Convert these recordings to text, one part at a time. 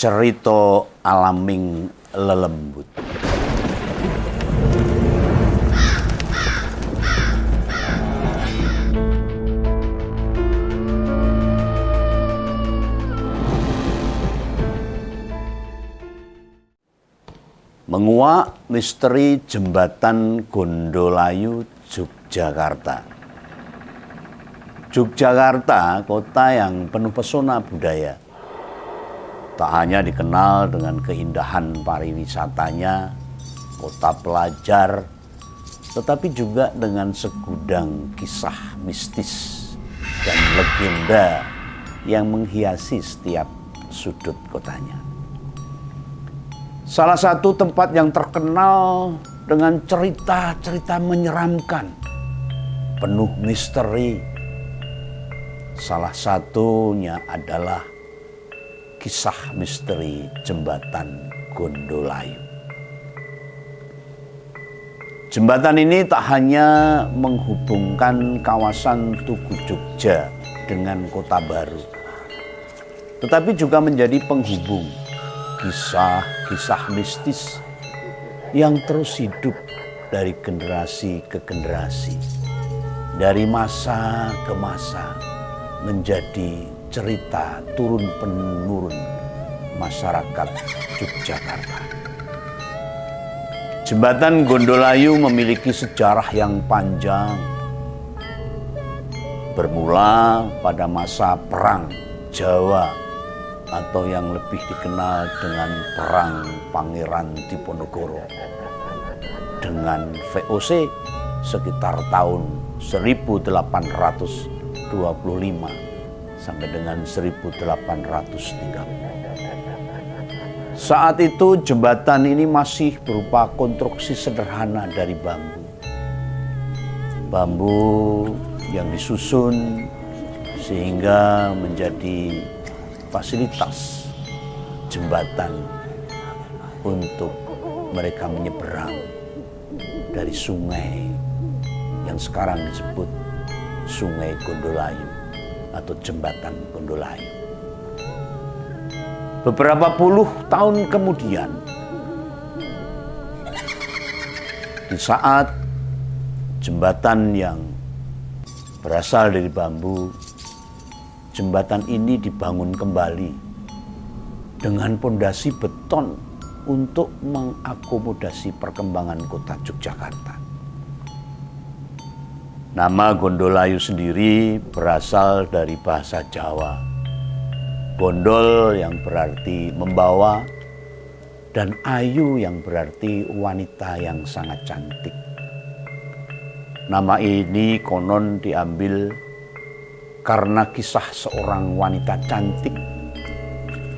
Cerita alaming lelembut. Menguak misteri jembatan Gondolayu, Yogyakarta. Yogyakarta, kota yang penuh pesona budaya. Tak hanya dikenal dengan keindahan pariwisatanya, kota pelajar, tetapi juga dengan segudang kisah mistis dan legenda yang menghiasi setiap sudut kotanya. Salah satu tempat yang terkenal dengan cerita-cerita menyeramkan, penuh misteri. Salah satunya adalah kisah misteri Jembatan Gondolayu. Jembatan ini tak hanya menghubungkan kawasan Tugu Jogja dengan Kota Baru, tetapi juga menjadi penghubung kisah-kisah mistis yang terus hidup dari generasi ke generasi, dari masa ke masa, menjadi cerita turun-temurun masyarakat Yogyakarta. Jembatan Gondolayu memiliki sejarah yang panjang, bermula pada masa Perang Jawa atau yang lebih dikenal dengan Perang Pangeran Diponegoro dengan VOC sekitar tahun 1825 sampai dengan 1830. Saat itu jembatan ini masih berupa konstruksi sederhana dari bambu. Bambu yang disusun sehingga menjadi fasilitas jembatan untuk mereka menyeberang dari sungai yang sekarang disebut Sungai Gondolayu atau Jembatan Gondolayu. Beberapa puluh tahun kemudian, di saat jembatan yang berasal dari bambu, jembatan ini dibangun kembali dengan pondasi beton untuk mengakomodasi perkembangan kota Yogyakarta. Nama Gondolayu sendiri berasal dari bahasa Jawa. Gondol yang berarti membawa, dan ayu yang berarti wanita yang sangat cantik. Nama ini konon diambil karena kisah seorang wanita cantik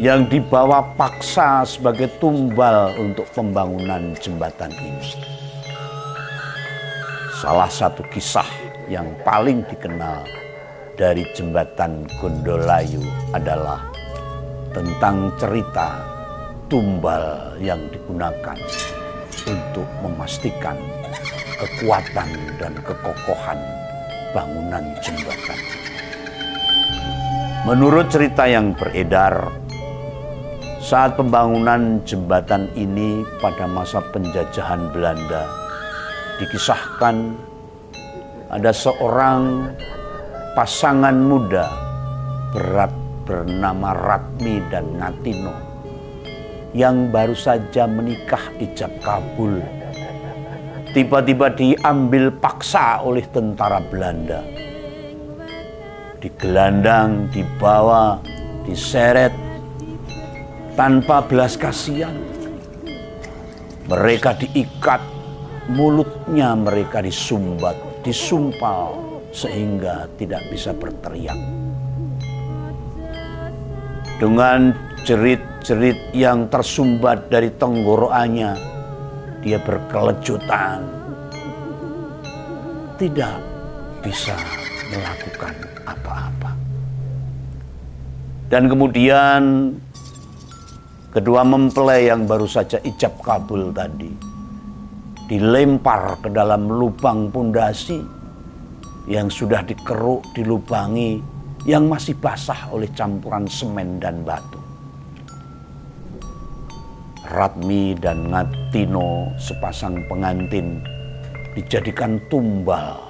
yang dibawa paksa sebagai tumbal untuk pembangunan jembatan ini. Salah satu kisah yang paling dikenal dari Jembatan Gondolayu adalah tentang cerita tumbal yang digunakan untuk memastikan kekuatan dan kekokohan bangunan jembatan. Menurut cerita yang beredar, saat pembangunan jembatan ini pada masa penjajahan Belanda, dikisahkan ada seorang pasangan muda bernama Ratmi dan Ngatino yang baru saja menikah ijab kabul. Tiba-tiba diambil paksa oleh tentara Belanda. Digelandang, dibawa, diseret tanpa belas kasihan. Mereka diikat, mulutnya mereka disumbat, disumpal sehingga tidak bisa berteriak. Dengan jerit-jerit yang tersumbat dari tenggorokannya, dia berkelejutan, tidak bisa melakukan apa-apa. Dan kemudian kedua mempelai yang baru saja ijab kabul tadi dilempar ke dalam lubang pondasi yang sudah dikeruk, dilubangi, yang masih basah oleh campuran semen dan batu. Ratmi dan Ngatino, sepasang pengantin, dijadikan tumbal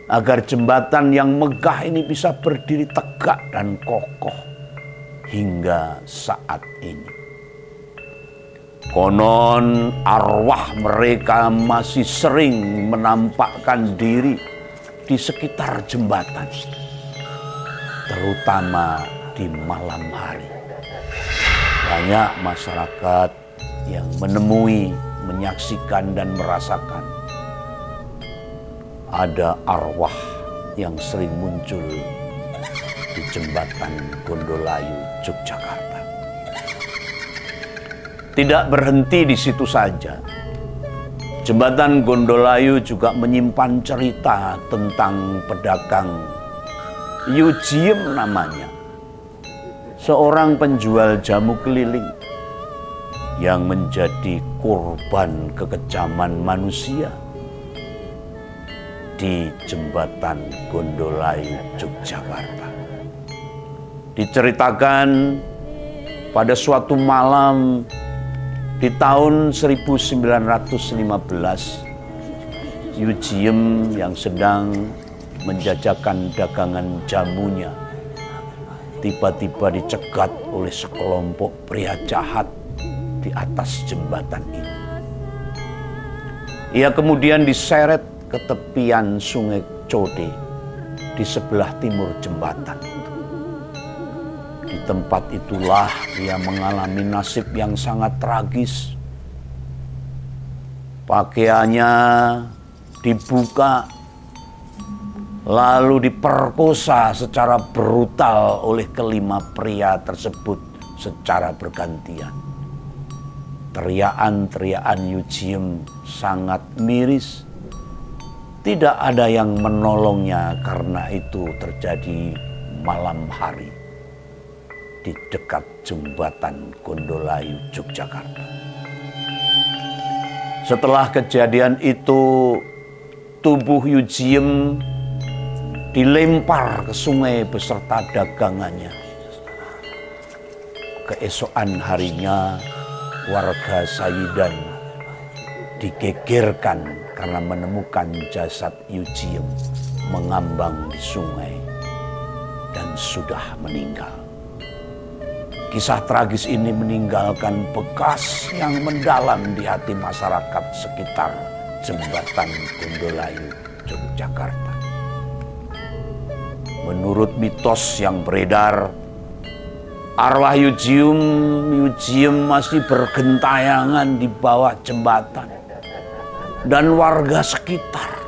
agar jembatan yang megah ini bisa berdiri tegak dan kokoh hingga saat ini. Konon arwah mereka masih sering menampakkan diri di sekitar jembatan, terutama di malam hari. Banyak masyarakat yang menemui, menyaksikan dan merasakan ada arwah yang sering muncul di jembatan Gondolayu, Yogyakarta. Tidak berhenti di situ saja. Jembatan Gondolayu juga menyimpan cerita tentang pedagang Yujiem namanya, seorang penjual jamu keliling yang menjadi korban kekejaman manusia di jembatan Gondolayu, Yogyakarta. Diceritakan pada suatu malam di tahun 1915, Yujiem yang sedang menjajakan dagangan jamunya tiba-tiba dicegat oleh sekelompok pria jahat di atas jembatan ini. Ia kemudian diseret ke tepian Sungai Code di sebelah timur jembatan itu. Di tempat itulah ia mengalami nasib yang sangat tragis. Pakaiannya dibuka, lalu diperkosa secara brutal oleh kelima pria tersebut secara bergantian. Teriakan-teriakan Yujiem sangat miris. Tidak ada yang menolongnya karena itu terjadi malam hari di dekat jembatan Gondolayu, Yogyakarta. Setelah kejadian itu, tubuh Yujiem dilempar ke sungai beserta dagangannya. Keesokan harinya, warga Sayidan digegerkan karena menemukan jasad Yujiem mengambang di sungai dan sudah meninggal. Kisah tragis ini meninggalkan bekas yang mendalam di hati masyarakat sekitar jembatan Gondolayu, Yogyakarta. Menurut mitos yang beredar, arwah Yujiem masih bergentayangan di bawah jembatan, dan warga sekitar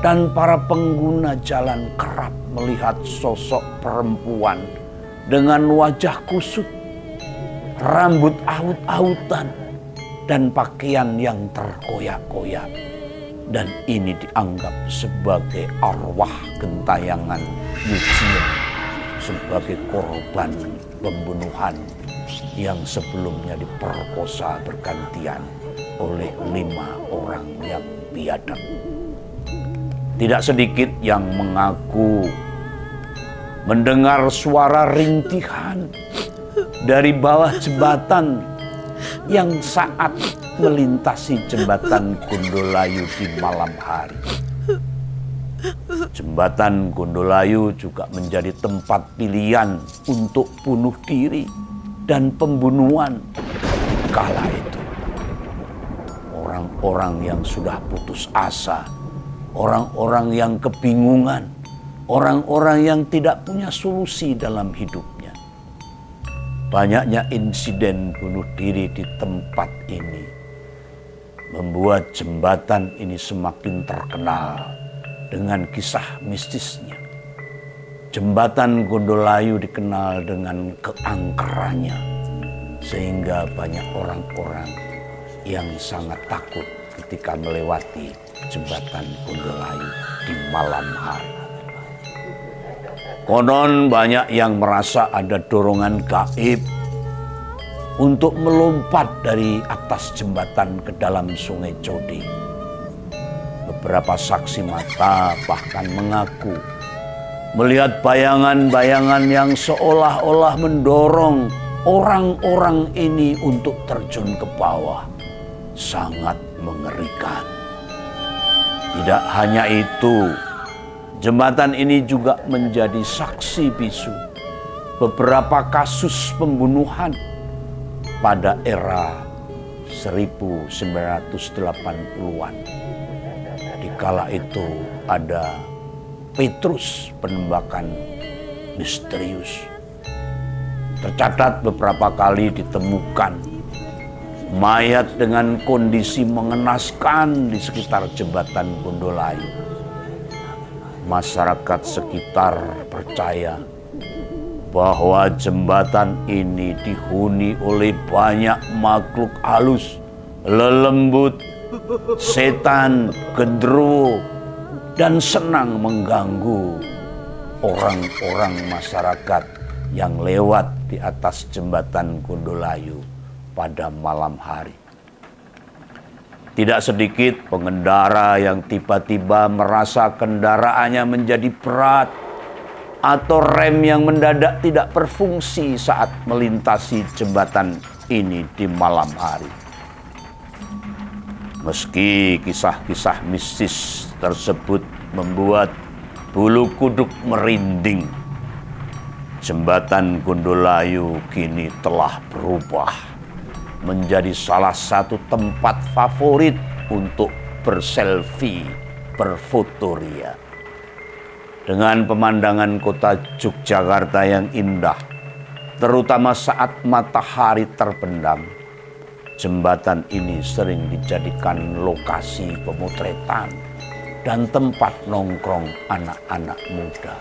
dan para pengguna jalan kerap melihat sosok perempuan dengan wajah kusut, rambut aut-autan, dan pakaian yang terkoyak-koyak. Dan ini dianggap sebagai arwah gentayangan Yujiem sebagai korban pembunuhan yang sebelumnya diperkosa bergantian oleh 5 orang yang biadab. Tidak sedikit yang mengaku mendengar suara rintihan dari bawah jembatan yang saat melintasi jembatan Gondolayu di malam hari. Jembatan Gondolayu juga menjadi tempat pilihan untuk bunuh diri dan pembunuhan kala itu. Orang-orang yang sudah putus asa, orang-orang yang kebingungan, orang-orang yang tidak punya solusi dalam hidupnya. Banyaknya insiden bunuh diri di tempat ini membuat jembatan ini semakin terkenal dengan kisah mistisnya. Jembatan Gondolayu dikenal dengan keangkerannya, sehingga banyak orang-orang yang sangat takut ketika melewati jembatan Gondolayu di malam hari. Konon banyak yang merasa ada dorongan gaib untuk melompat dari atas jembatan ke dalam Sungai Code. Beberapa saksi mata bahkan mengaku melihat bayangan-bayangan yang seolah-olah mendorong orang-orang ini untuk terjun ke bawah sangat mengerikan. Tidak hanya itu, jembatan ini juga menjadi saksi bisu beberapa kasus pembunuhan pada era 1980-an. Dikala itu ada Petrus penembakan misterius. Tercatat beberapa kali ditemukan mayat dengan kondisi mengenaskan di sekitar jembatan Gondolayu. Masyarakat sekitar percaya bahwa jembatan ini dihuni oleh banyak makhluk halus, lelembut, setan, gendruwo, dan senang mengganggu orang-orang masyarakat yang lewat di atas jembatan Gondolayu pada malam hari. Tidak sedikit pengendara yang tiba-tiba merasa kendaraannya menjadi berat atau rem yang mendadak tidak berfungsi saat melintasi jembatan ini di malam hari. Meski kisah-kisah mistis tersebut membuat bulu kuduk merinding, jembatan Gondolayu kini telah berubah menjadi salah satu tempat favorit untuk berselfie, berfotoria. Dengan pemandangan kota Yogyakarta yang indah, terutama saat matahari terbenam, jembatan ini sering dijadikan lokasi pemotretan dan tempat nongkrong anak-anak muda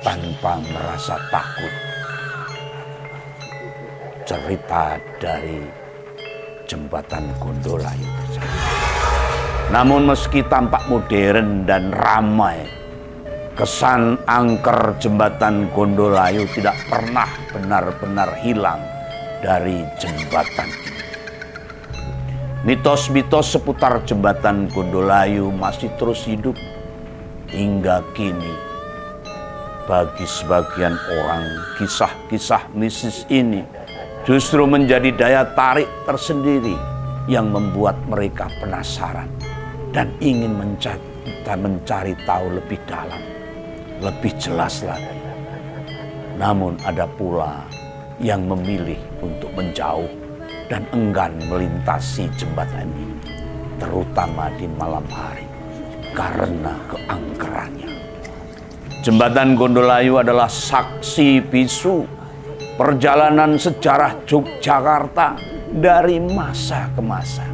tanpa merasa takut. Cerita dari jembatan Gondolayu tersebut. Namun meski tampak modern dan ramai, kesan angker jembatan Gondolayu tidak pernah benar-benar hilang dari jembatan ini. Mitos-mitos seputar jembatan Gondolayu masih terus hidup hingga kini. Bagi sebagian orang, kisah-kisah mistis ini justru menjadi daya tarik tersendiri yang membuat mereka penasaran dan ingin mencari tahu lebih dalam, lebih jelas lagi. Namun ada pula yang memilih untuk menjauh dan enggan melintasi jembatan ini, terutama di malam hari karena keangkerannya. Jembatan Gondolayu adalah saksi bisu perjalanan sejarah Yogyakarta dari masa ke masa.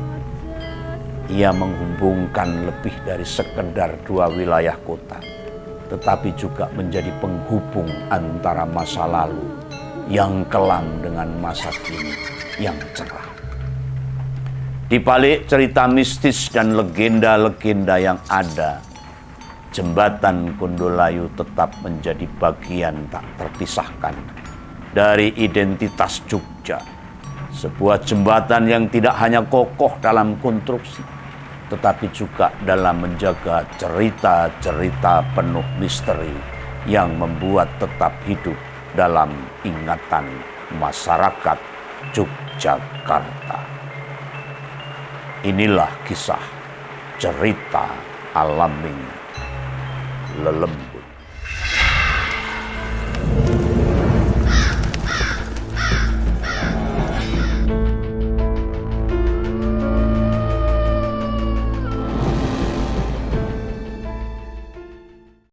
Ia menghubungkan lebih dari sekedar dua wilayah kota, tetapi juga menjadi penghubung antara masa lalu yang kelam dengan masa kini yang cerah. Di balik cerita mistis dan legenda-legenda yang ada, jembatan Gondolayu tetap menjadi bagian tak terpisahkan dari identitas Jogja. Sebuah jembatan yang tidak hanya kokoh dalam konstruksi, tetapi juga dalam menjaga cerita-cerita penuh misteri yang membuat tetap hidup dalam ingatan masyarakat Yogyakarta. Inilah kisah cerita Alaming Lelem.